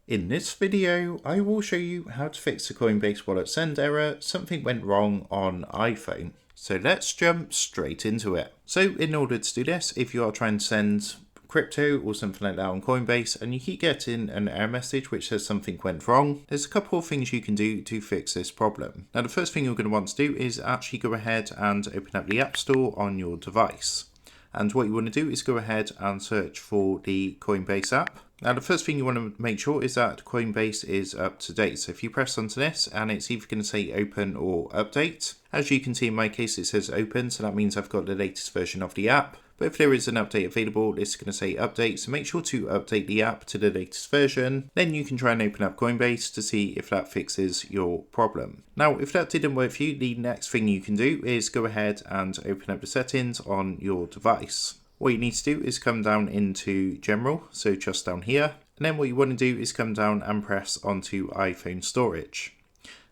In this video, I will show you how to fix the Coinbase wallet send error. Something went wrong on iPhone. So let's jump straight into it. So in order to do this, if you are trying to send crypto or something like that on Coinbase and you keep getting an error message which says something went wrong, there's a couple of things you can do to fix this problem. Now the first thing you're going to want to do is actually go ahead and open up the App Store on your device. And what you want to do is go ahead and search for the Coinbase app. Now the first thing you want to make sure is that Coinbase is up to date. So if you press onto this and it's either going to say open or update. As you can see in my case it says open, so that means I've got the latest version of the app. But if there is an update available, it's going to say update, so make sure to update the app to the latest version. Then you can try and open up Coinbase to see if that fixes your problem. Now, if that didn't work for you, the next thing you can do is go ahead and open up the settings on your device. What you need to do is come down into General, so just down here. And then what you want to do is come down and press onto iPhone storage.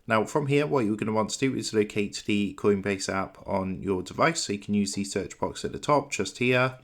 Now from here, what you're going to want to do is locate the Coinbase app on your device. So you can use the search box at the top just here,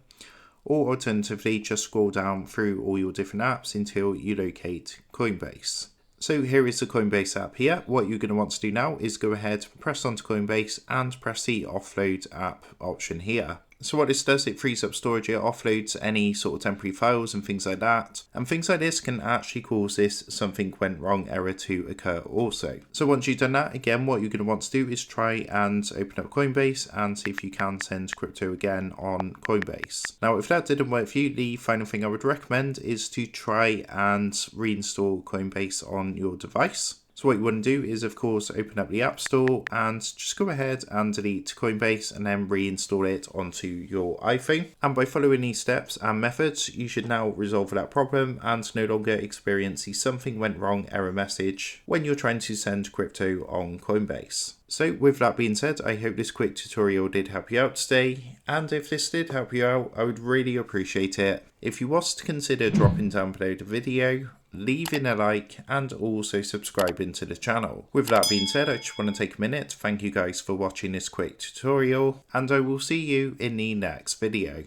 or alternatively just scroll down through all your different apps until you locate Coinbase. So here is the Coinbase app here. What you're going to want to do now is go ahead, press onto Coinbase and press the offload app option here. So what this does, it frees up storage, it offloads any sort of temporary files and things like that. And things like this can actually cause this something went wrong error to occur also. So once you've done that, again, what you're going to want to do is try and open up Coinbase and see if you can send crypto again on Coinbase. Now, if that didn't work for you, the final thing I would recommend is to try and reinstall Coinbase on your device. So what you want to do is, of course, open up the App Store and just go ahead and delete Coinbase and then reinstall it onto your iPhone. And by following these steps and methods, you should now resolve that problem and no longer experience the something went wrong error message when you're trying to send crypto on Coinbase. So with that being said, I hope this quick tutorial did help you out today. And if this did help you out, I would really appreciate it if you was to consider dropping down below the video, leaving a like and also subscribing to the channel. With that being said, I just want to take a minute to thank you guys for watching this quick tutorial and I will see you in the next video.